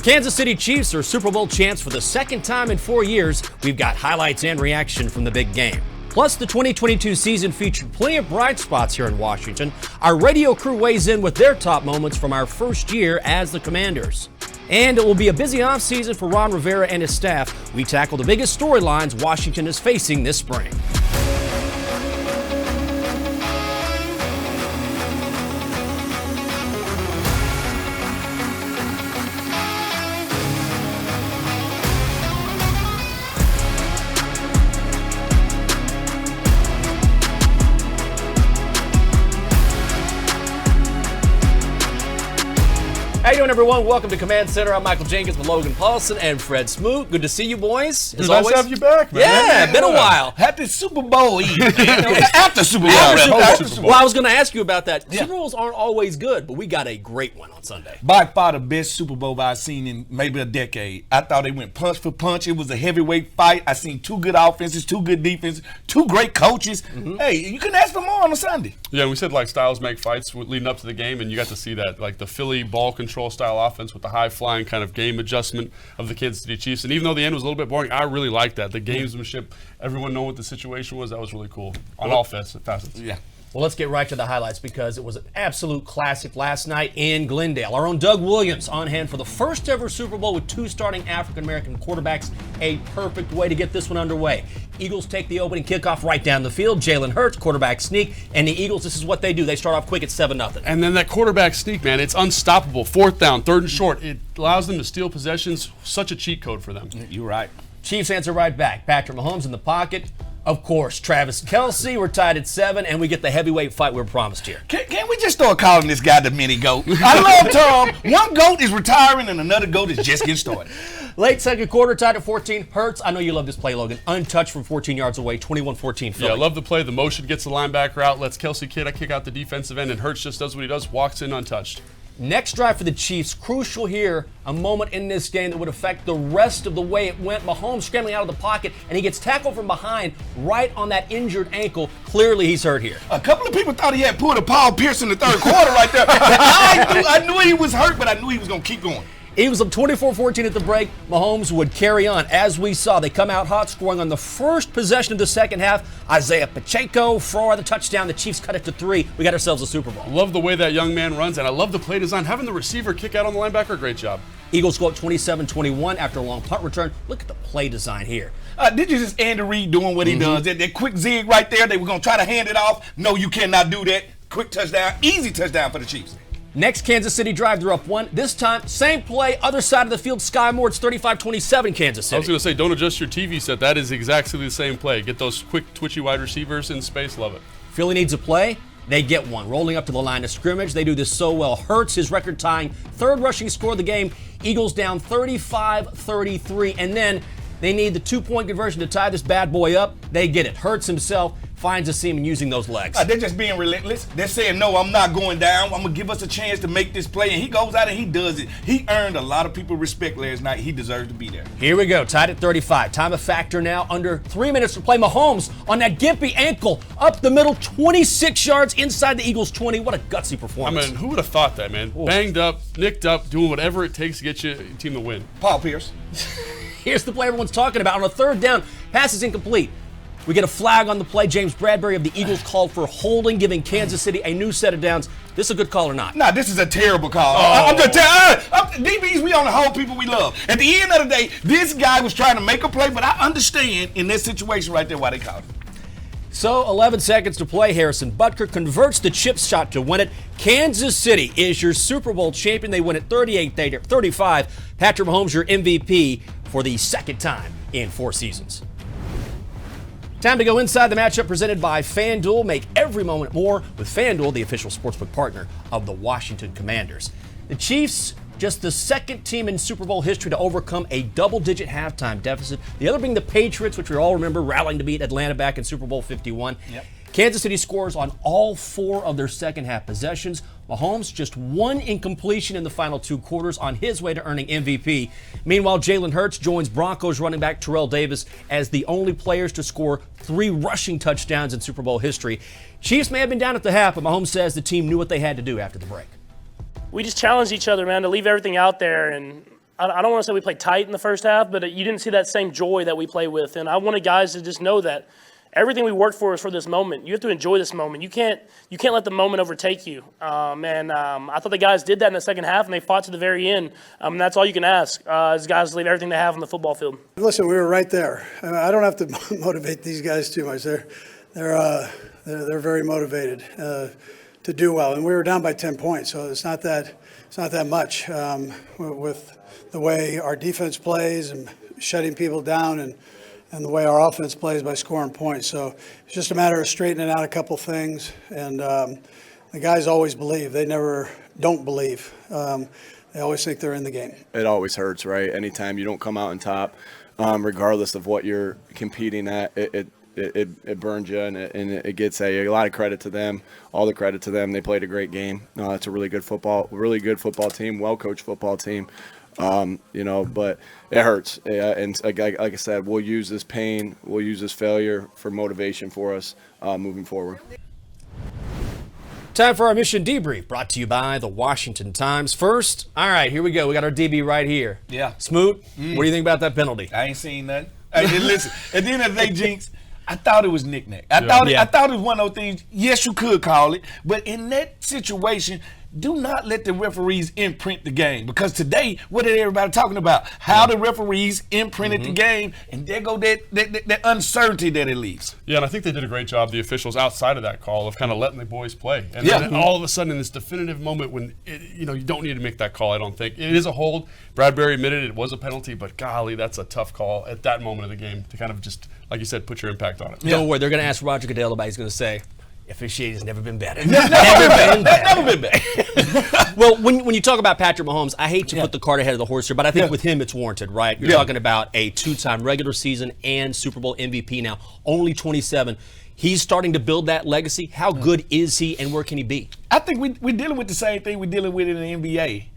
Kansas City Chiefs are Super Bowl champs for the second time in 4 years. We've got highlights and reaction from the big game. Plus, the 2022 season featured plenty of bright spots here in Washington. Our radio crew weighs in with their top moments from our first year as the Commanders. And it will be a busy offseason for Ron Rivera and his staff. We tackle the biggest storylines Washington is facing this spring. How you doing, everyone? Welcome to Command Center. I'm Michael Jenkins with Logan Paulsen and Fred Smoot. Good to see you, boys. As always. Nice to have you back, man. Yeah, been a while. Happy Super Bowl Eve. After Super Bowl. After Super Bowl. Well, I was going to ask you about that. Super Bowls aren't always good, but we got a great one on Sunday. By far the best Super Bowl I've seen in maybe a decade. I thought they went punch for punch. It was a heavyweight fight. I seen two good offenses, two good defenses, two great coaches. Hey, you couldn't ask for more on a Sunday. Yeah, we said like styles make fights leading up to the game, and you got to see that, like the Philly ball control style offense with the high-flying kind of game adjustment of the Kansas City Chiefs. And even though the end was a little bit boring, I really liked that. The gamesmanship, everyone knowing what the situation was, that was really cool on all facets. Yeah. Well, let's get right to the highlights because it was an absolute classic last night in Glendale. Our own Doug Williams on hand for the first ever Super Bowl with two starting African-American quarterbacks. A perfect way to get this one underway. Eagles take the opening kickoff right down the field. Jalen Hurts, quarterback sneak. And the Eagles, this is what they do. They start off quick at 7-0. And then that quarterback sneak, man, it's unstoppable. Fourth down, third and short. It allows them to steal possessions. Such a cheat code for them. You're right. Chiefs answer right back. Patrick Mahomes in the pocket. Of course, Travis Kelce. We're tied at 7, and we get the heavyweight fight we're promised here. Can we just start calling this guy the mini GOAT? I love Tom. One GOAT is retiring, and another GOAT is just getting started. Late second quarter, tied at 14. Hurts, I know you love this play, Logan. Untouched from 14 yards away, 21-14 Philly. Yeah, I love the play. The motion gets the linebacker out, lets Kelce kick out the defensive end, and Hurts just does what he does, walks in untouched. Next drive for the Chiefs, crucial here, a moment in this game that would affect the rest of the way it went. Mahomes scrambling out of the pocket, and he gets tackled from behind right on that injured ankle. Clearly, he's hurt here. A couple of people thought he had pulled a Paul Pierce in the third quarter right there. I knew he was hurt, but I knew he was going to keep going. He was up 24-14 at the break. Mahomes would carry on. As we saw, they come out hot, scoring on the first possession of the second half. Isaiah Pacheco for the touchdown. The Chiefs cut it to 3. We got ourselves a Super Bowl. I love the way that young man runs, and I love the play design. Having the receiver kick out on the linebacker, great job. Eagles go up 27-21 after a long punt return. Look at the play design here. Did you just Andy Reid doing what he does? That quick zig right there, they were going to try to hand it off. No, you cannot do that. Quick touchdown, easy touchdown for the Chiefs. Next Kansas City drive, they're up 1. This time, same play, other side of the field, Sky Moore. It's 35-27 Kansas City. I was going to say, don't adjust your TV set. That is exactly the same play. Get those quick, twitchy wide receivers in space. Love it. Philly needs a play. They get one. Rolling up to the line of scrimmage. They do this so well. Hurts, his record-tying third rushing score of the game. Eagles down 35-33. And then they need the 2-point conversion to tie this bad boy up. They get it. Hurts himself finds a seam and using those legs. They're just being relentless. They're saying, no, I'm not going down. I'm going to give us a chance to make this play. And he goes out and he does it. He earned a lot of people respect last night. He deserves to be there. Here we go. Tied at 35. Time a factor now. Under 3 minutes to play. Mahomes on that gimpy ankle. Up the middle. 26 yards inside the Eagles' 20. What a gutsy performance. I mean, who would have thought that, man? Ooh. Banged up, nicked up, doing whatever it takes to get your team to win. Paul Pierce. Here's the play everyone's talking about. On a third down, pass is incomplete. We get a flag on the play. James Bradberry of the Eagles called for holding, giving Kansas City a new set of downs. This is a good call or not? Nah, this is a terrible call. I'm just telling DBs, we on the whole people we love. At the end of the day, this guy was trying to make a play, but I understand in this situation right there why they called him. So 11 seconds to play. Harrison Butker converts the chip shot to win it. Kansas City is your Super Bowl champion. They win it 38-35. Patrick Mahomes, your MVP for the second time in 4 seasons. Time to go inside the matchup presented by FanDuel. Make every moment more with FanDuel, the official sportsbook partner of the Washington Commanders. The Chiefs, just the second team in Super Bowl history to overcome a double-digit halftime deficit. The other being the Patriots, which we all remember rallying to beat Atlanta back in Super Bowl 51. Yep. Kansas City scores on all 4 of their second-half possessions. Mahomes just 1 incompletion in the final 2 quarters on his way to earning MVP. Meanwhile, Jalen Hurts joins Broncos running back Terrell Davis as the only players to score 3 rushing touchdowns in Super Bowl history. Chiefs may have been down at the half, but Mahomes says the team knew what they had to do after the break. We just challenged each other, man, to leave everything out there, and I don't want to say we played tight in the first half, but you didn't see that same joy that we play with. And I wanted guys to just know that everything we worked for is for this moment. You have to enjoy this moment. You can't let the moment overtake you. I thought the guys did that in the second half, and they fought to the very end. And that's all you can ask is guys to leave everything they have on the football field. Listen, we were right there. I don't have to motivate these guys too much. They're very motivated to do well, and we were down by 10 points, so it's not that much with the way our defense plays and shutting people down and the way our offense plays by scoring points. So it's just a matter of straightening out a couple things. And the guys always believe. They never don't believe. They always think they're in the game. It always hurts, right? Anytime you don't come out on top, regardless of what you're competing at, it burns you, and it gets a lot of credit to them. All the credit to them. They played a great game. It's a really good football team, well-coached football team. But it hurts. And like I said, we'll use this pain, we'll use this failure for motivation for us moving forward. Time for our Mission Debrief, brought to you by the Washington Times. First, all right, here we go. We got our DB right here. Yeah. Smoot, what do you think about that penalty? I ain't seen nothing. Hey, listen, at the end of the day, Jinx, I thought it was knick-knack. I thought it was one of those things, yes, you could call it, but in that situation, do not let the referees imprint the game. Because today, what is everybody talking about? How the referees imprinted the game, and there go that uncertainty that it leaves. Yeah, and I think they did a great job, the officials outside of that call, of kind of letting the boys play. And then all of a sudden, in this definitive moment when you don't need to make that call, I don't think. It is a hold. Bradberry admitted it was a penalty, but golly, that's a tough call at that moment of the game to kind of just, like you said, put your impact on it. Don't worry, they're going to ask Roger Goodell about it. He's going to say, officiating has never been better. Never been better. Well, when you talk about Patrick Mahomes, I hate to put the cart ahead of the horse here, but I think with him it's warranted, right? You're talking about a two-time regular season and Super Bowl MVP now, only 27. He's starting to build that legacy. How good is he, and where can he be? I think we're dealing with the same thing we're dealing with in the NBA.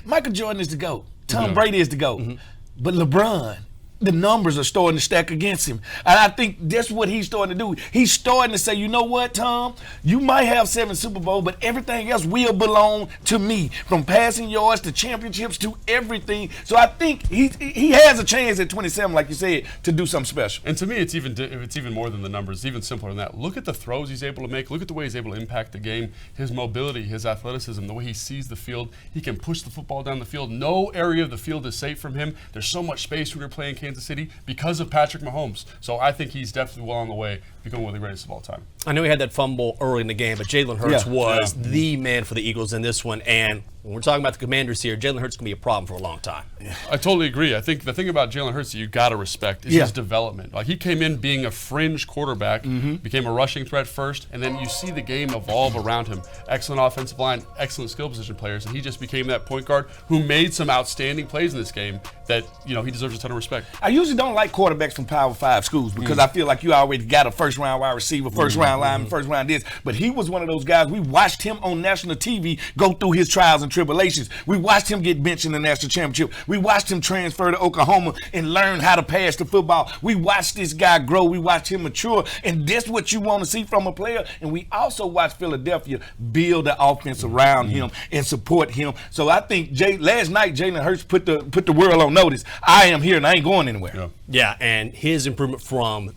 Michael Jordan is the GOAT. Tom Brady is the GOAT. But LeBron, the numbers are starting to stack against him. And I think that's what he's starting to do. He's starting to say, you know what, Tom? You might have 7 Super Bowls, but everything else will belong to me. From passing yards to championships to everything. So I think he has a chance at 27, like you said, to do something special. And to me, it's even more than the numbers. It's even simpler than that. Look at the throws he's able to make. Look at the way he's able to impact the game. His mobility, his athleticism, the way he sees the field. He can push the football down the field. No area of the field is safe from him. There's so much space when you're playing Kansas City because of Patrick Mahomes. So I think he's definitely well on the way to becoming one of the greatest of all time. I know he had that fumble early in the game, but Jalen Hurts was the man for the Eagles in this one. And when we're talking about the Commanders here, Jalen Hurts can be a problem for a long time. I totally agree. I think the thing about Jalen Hurts that you got to respect is his development. Like, he came in being a fringe quarterback, became a rushing threat first, and then you see the game evolve around him. Excellent offensive line, excellent skill position players, and he just became that point guard who made some outstanding plays in this game that, he deserves a ton of respect. I usually don't like quarterbacks from Power 5 schools because I feel like you already got a first-round wide receiver, first-round lineman, first-round this. But he was one of those guys. We watched him on national TV go through his trials and tribulations. We watched him get benched in the national championship. We watched him transfer to Oklahoma and learn how to pass the football. We watched this guy grow. We watched him mature. And that's what you want to see from a player. And we also watched Philadelphia build the offense around him and support him. So I think last night Jalen Hurts put the world on notice. I am here and I ain't going anywhere. Yeah, and his improvement from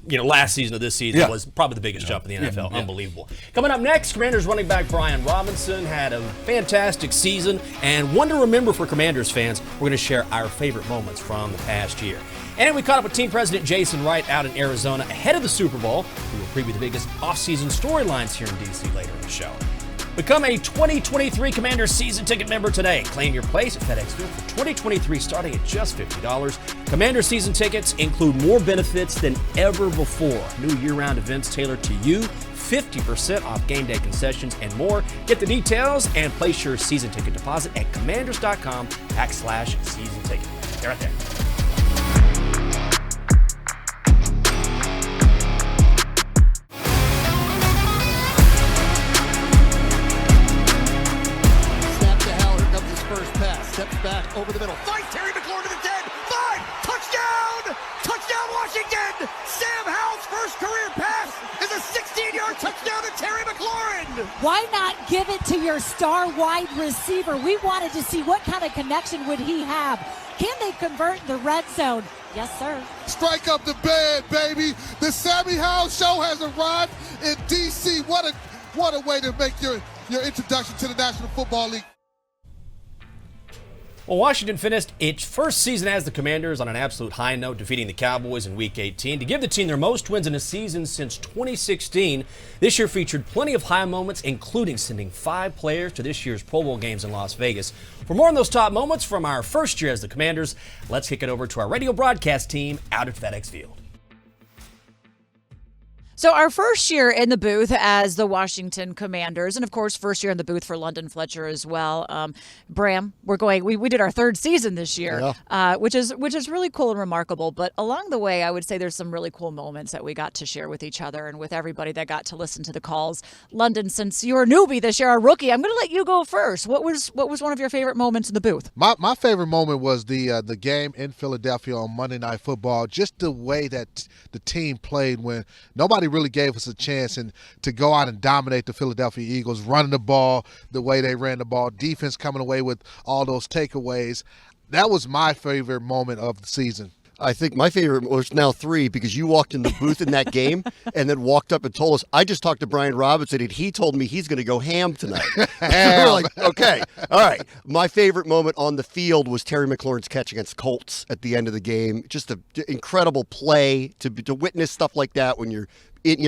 last season to this season was probably the biggest jump in the NFL. Unbelievable. Coming up next, Commanders running back Brian Robinson had a fantastic season, and one to remember for Commanders fans. We're going to share our favorite moments from the past year. And we caught up with team president Jason Wright out in Arizona ahead of the Super Bowl. We will preview the biggest offseason storylines here in D.C. later in the show. Become a 2023 Commanders season ticket member today. Claim your place at FedEx Field for 2023 starting at just $50. Commander season tickets include more benefits than ever before. New year-round events tailored to you, 50% off game day concessions, and more. Get the details and place your season ticket deposit at commanders.com/season ticket. They're right there. Steps back over the middle. Fight Terry McLaurin to the 10. 5. Touchdown! Touchdown Washington! Sam Howell's first career pass is a 16-yard touchdown to Terry McLaurin. Why not give it to your star wide receiver? We wanted to see what kind of connection would he have. Can they convert in the red zone? Yes, sir. Strike up the band, baby. The Sammy Howell Show has arrived in D.C. What a way to make your introduction to the National Football League. Well, Washington finished its first season as the Commanders on an absolute high note, defeating the Cowboys in Week 18 to give the team their most wins in a season since 2016. This year featured plenty of high moments, including sending 5 players to this year's Pro Bowl games in Las Vegas. For more on those top moments from our first year as the Commanders, let's kick it over to our radio broadcast team out at FedEx Field. So our first year in the booth as the Washington Commanders, and of course, first year in the booth for London Fletcher as well. Bram, we did our third season this year, which is really cool and remarkable. But along the way, I would say there's some really cool moments that we got to share with each other and with everybody that got to listen to the calls. London, since you're a newbie this year, a rookie, I'm going to let you go first. What was one of your favorite moments in the booth? My favorite moment was the game in Philadelphia on Monday Night Football. Just the way that the team played when nobody really gave us a chance and to go out and dominate the Philadelphia Eagles, running the ball the way they ran the ball, defense coming away with all those takeaways. That was my favorite moment of the season. I think my favorite was now 3 because you walked in the booth in that game and then walked up and told us, I just talked to Brian Robinson and he told me he's going to go ham tonight. We're like, okay, all right. My favorite moment on the field was Terry McLaurin's catch against Colts at the end of the game. Just an incredible play to witness stuff like that when you're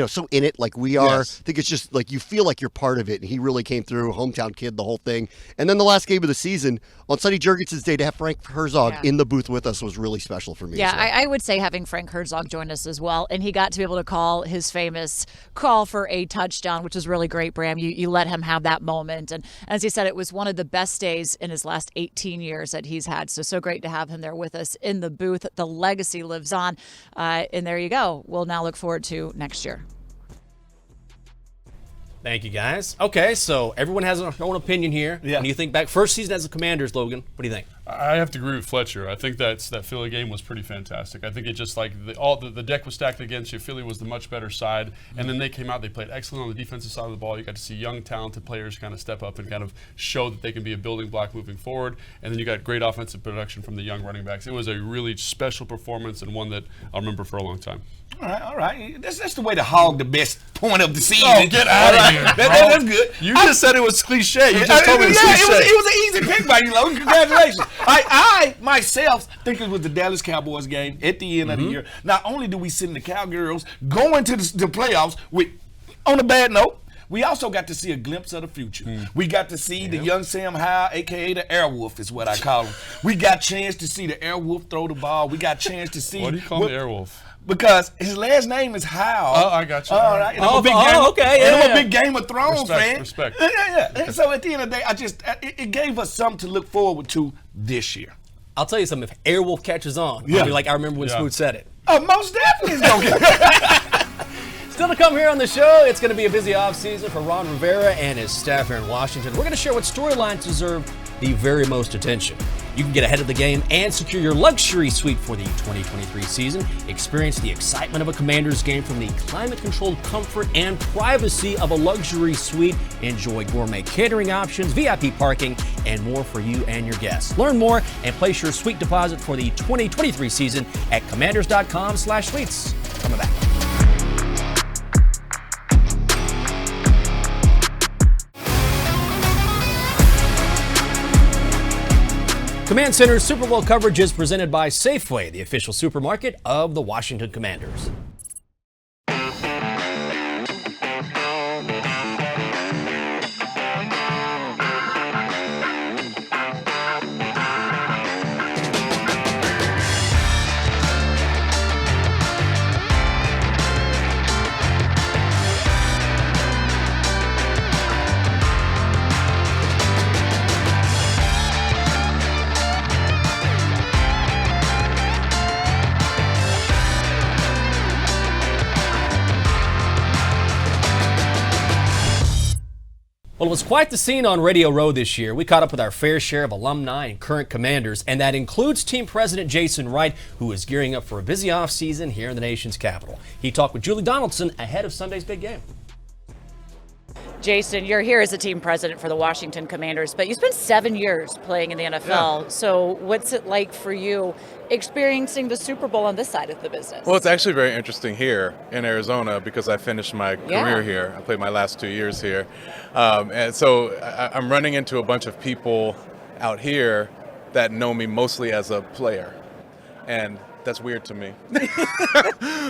so in it like we are. Yes. I think it's just like you feel like you're part of it, and he really came through, hometown kid, the whole thing. And then the last game of the season, on Sonny Jurgensen's day, to have Frank Herzog in the booth with us was really special for me. Yeah, as well. I would say having Frank Herzog join us as well, and he got to be able to call his famous call for a touchdown, which was really great, Bram. You let him have that moment, and as he said, it was one of the best days in his last 18 years that he's had, so great to have him there with us in the booth. The legacy lives on, and there you go. We'll now look forward to next year. Thank you, guys. Okay, so everyone has their own opinion here. Yeah. When you think back, first season as the Commanders, Logan, what do you think? I have to agree with Fletcher. I think that Philly game was pretty fantastic. I think it just like the deck was stacked against you. Philly was the much better side, and then they came out. They played excellent on the defensive side of the ball. You got to see young, talented players kind of step up and kind of show that they can be a building block moving forward. And then you got great offensive production from the young running backs. It was a really special performance and one that I'll remember for a long time. All right. That's the way to hog the best point of the season. Oh, get out of here, bro. That's good. You just said it was cliche. You just told me it was cliche. It was an easy pick by you, Logan. Congratulations. I myself think it was the Dallas Cowboys game at the end of the year. Not only do we send the Cowgirls going to the playoffs on a bad note, we also got to see a glimpse of the future. We got to see the young Sam Howell, a.k.a. the Airwolf is what I call him. We got a chance to see the Airwolf throw the ball. We got a chance to see. Why do you call him the Airwolf? Because his last name is Howell. Oh, I got you. All right. And I'm a big Game of Thrones fan. Respect. Yeah. So at the end of the day, it gave us something to look forward to this year. I'll tell you something. If Airwolf catches on, I'll be like, I remember when Smoot said it. Oh, most definitely it's going to get Still to come here on the show, it's going to be a busy offseason for Ron Rivera and his staff here in Washington. We're going to share what storylines deserve the very most attention. You can get ahead of the game and secure your luxury suite for the 2023 season. Experience the excitement of a Commanders game from the climate-controlled comfort and privacy of a luxury suite. Enjoy gourmet catering options, VIP parking, and more for you and your guests. Learn more and place your suite deposit for the 2023 season at commanders.com/suites. Coming back. Command Center's Super Bowl coverage is presented by Safeway, the official supermarket of the Washington Commanders. Well, it was quite the scene on Radio Row this year. We caught up with our fair share of alumni and current Commanders, and that includes team president Jason Wright, who is gearing up for a busy offseason here in the nation's capital. He talked with Julie Donaldson ahead of Sunday's big game. Jason, you're here as a team president for the Washington Commanders, but you spent 7 years playing in the NFL. Yeah. So what's it like for you experiencing the Super Bowl on this side of the business? Well, it's actually very interesting here in Arizona because I finished my career here. I played my last 2 years here. And so I'm running into a bunch of people out here that know me mostly as a player. And that's weird to me.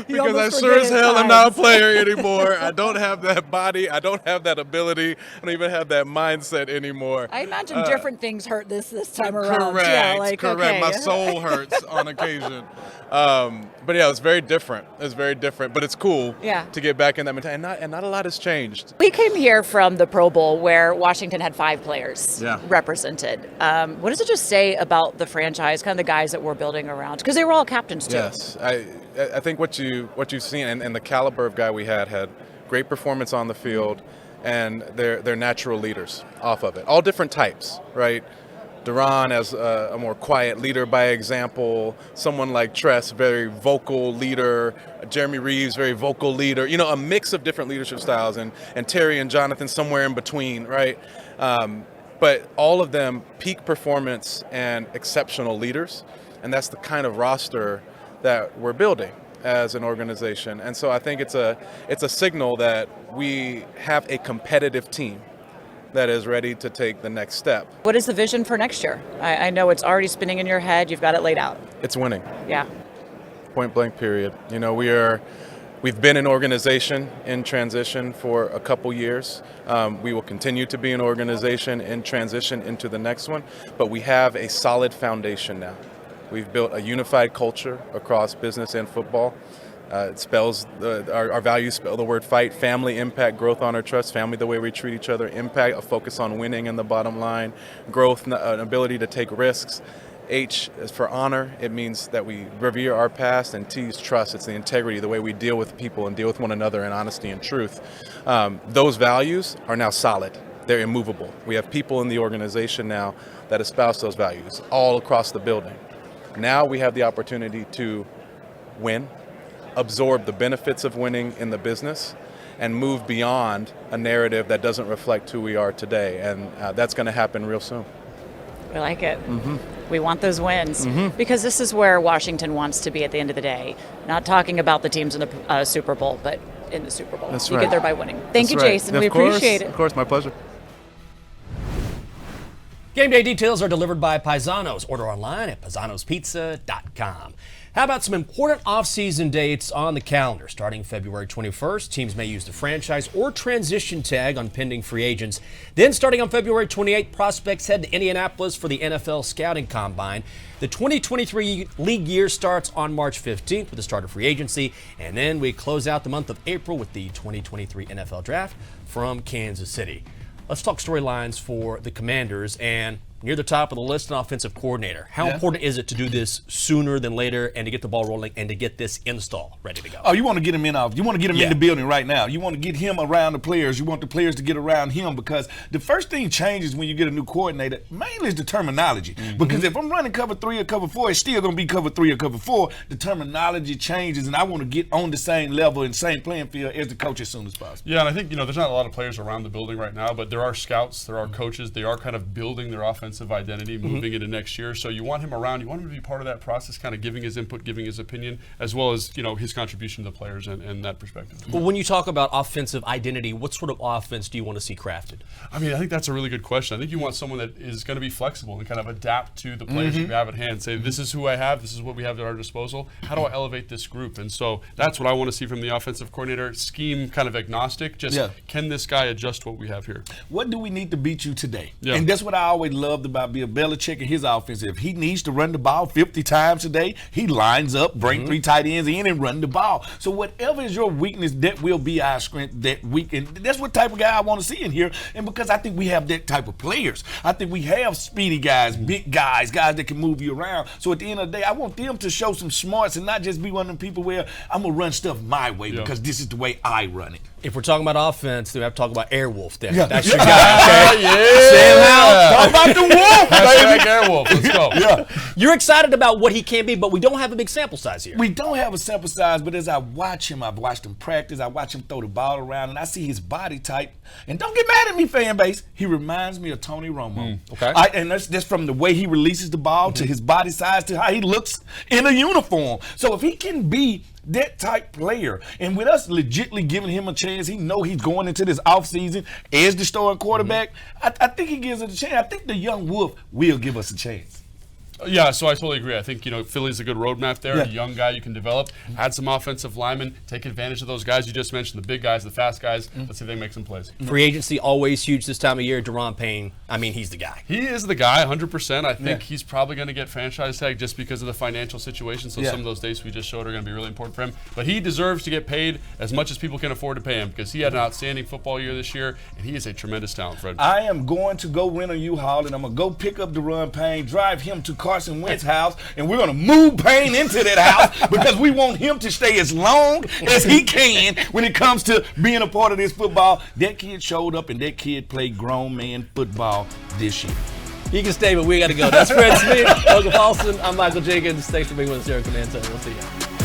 Because I sure as hell am not a player anymore. I don't have that body. I don't have that ability. I don't even have that mindset anymore. I imagine different things hurt this time around. Correct. Yeah, like, correct. Okay. My soul hurts on occasion. But yeah, it's very different. It's very different. But it's cool to get back in that mentality. And not a lot has changed. We came here from the Pro Bowl where Washington had 5 players represented. What does it just say about the franchise, kind of the guys that we're building around? Because they were all captains too. Yes. I think what you've seen and the caliber of guy we had great performance on the field, and they're natural leaders off of it. All different types, right? Duran as a more quiet leader by example. Someone like Tress, very vocal leader. Jeremy Reeves, very vocal leader. You know, a mix of different leadership styles. And Terry and Jonathan somewhere in between, right? But all of them peak performance and exceptional leaders. And that's the kind of roster that we're building as an organization. And so I think it's a signal that we have a competitive team that is ready to take the next step. What is the vision for next year? I know it's already spinning in your head. You've got it laid out. It's winning. Yeah. Point blank period. You know, we've been an organization in transition for a couple years. We will continue to be an organization in transition into the next one, but we have a solid foundation now. We've built a unified culture across business and football. It spells, our values spell the word fight, family, impact, growth, honor, trust, family, the way we treat each other, impact, a focus on winning in the bottom line, growth, an ability to take risks. H is for honor. It means that we revere our past, and T is trust. It's the integrity, the way we deal with people and deal with one another in honesty and truth. Those values are now solid. They're immovable. We have people in the organization now that espouse those values all across the building. Now we have the opportunity to win, absorb the benefits of winning in the business, and move beyond a narrative that doesn't reflect who we are today. And that's going to happen real soon. We like it. Mm-hmm. We want those wins because this is where Washington wants to be at the end of the day. Not talking about the teams in the Super Bowl, but in the Super Bowl. That's right. You get there by winning. Thank you, Jason. We appreciate it. Of course, my pleasure. Game day details are delivered by Paisanos. Order online at paisanospizza.com. How about some important offseason dates on the calendar? Starting February 21st, teams may use the franchise or transition tag on pending free agents. Then starting on February 28th, prospects head to Indianapolis for the NFL Scouting Combine. The 2023 league year starts on March 15th with the start of free agency. And then we close out the month of April with the 2023 NFL Draft from Kansas City. Let's talk storylines for the Commanders, and near the top of the list, an offensive coordinator. How important is it to do this sooner than later and to get the ball rolling and to get this install ready to go? Oh, you want to get him in the building right now. You want to get him around the players. You want the players to get around him, because the first thing changes when you get a new coordinator, mainly is the terminology. Because if I'm running cover 3 or cover 4, it's still going to be cover 3 or cover 4. The terminology changes, and I want to get on the same level and same playing field as the coach as soon as possible. Yeah, and I think, there's not a lot of players around the building right now, but there are scouts, there are coaches, they are kind of building their offensive identity, moving into next year. So you want him around, you want him to be part of that process, kind of giving his input, giving his opinion, as well as, his contribution to the players and that perspective. Well, when you talk about offensive identity, what sort of offense do you want to see crafted? I mean, I think that's a really good question. I think you want someone that is going to be flexible and kind of adapt to the players that you have at hand. Say, this is who I have, this is what we have at our disposal. How do I elevate this group? And so that's what I want to see from the offensive coordinator. Scheme kind of agnostic. Just can this guy adjust what we have here? What do we need to beat you today? Yeah. And that's what I always loved about Bill Belichick and his offense. If he needs to run the ball 50 times a day, he lines up, bring 3 tight ends in and run the ball. So whatever is your weakness, that will be our strength that week. And that's what type of guy I want to see in here. And because I think we have that type of players. I think we have speedy guys, big guys that can move you around. So at the end of the day, I want them to show some smarts and not just be one of them people where I'm going to run stuff my way because this is the way I run it. If we're talking about offense, then we have to talk about Airwolf. Then Yeah. that's your guy. Okay? Yeah. Sam Howell. Talk about the wolf, baby. Hashtag Airwolf. Let's go. Yeah. You're excited about what he can be, but we don't have a big sample size here. We don't have a sample size, but as I watch him, I've watched him practice, I watch him throw the ball around, and I see his body type. And don't get mad at me, fan base. He reminds me of Tony Romo. Okay. And that's just from the way he releases the ball to his body size to how he looks in a uniform. So if he can be that type player, and with us legitimately giving him a chance, he know he's going into this offseason as the starting quarterback. I think he gives us a chance. I think the young Wolf will give us a chance. Yeah, so I totally agree. I think, Philly's a good roadmap there. Yeah. A young guy you can develop. Add some offensive linemen. Take advantage of those guys you just mentioned, the big guys, the fast guys. Let's see if they make some plays. Free agency always huge this time of year. Deron Payne, I mean, he's the guy. He is the guy, 100%. I think he's probably going to get franchise tag just because of the financial situation. So some of those dates we just showed are going to be really important for him. But he deserves to get paid as much as people can afford to pay him because he had an outstanding football year this year, and he is a tremendous talent, Fred. I am going to go rent a U-Haul, and I'm going to go pick up Deron Payne, drive him to Carson Wentz's house, and we're going to move Payne into that house because we want him to stay as long as he can when it comes to being a part of this football. That kid showed up, and that kid played grown man football this year. He can stay, but we got to go. That's Fred Smoot, Logan Paulsen. I'm Michael Jenkins. Thanks for being with us here on Command Center. We'll see you.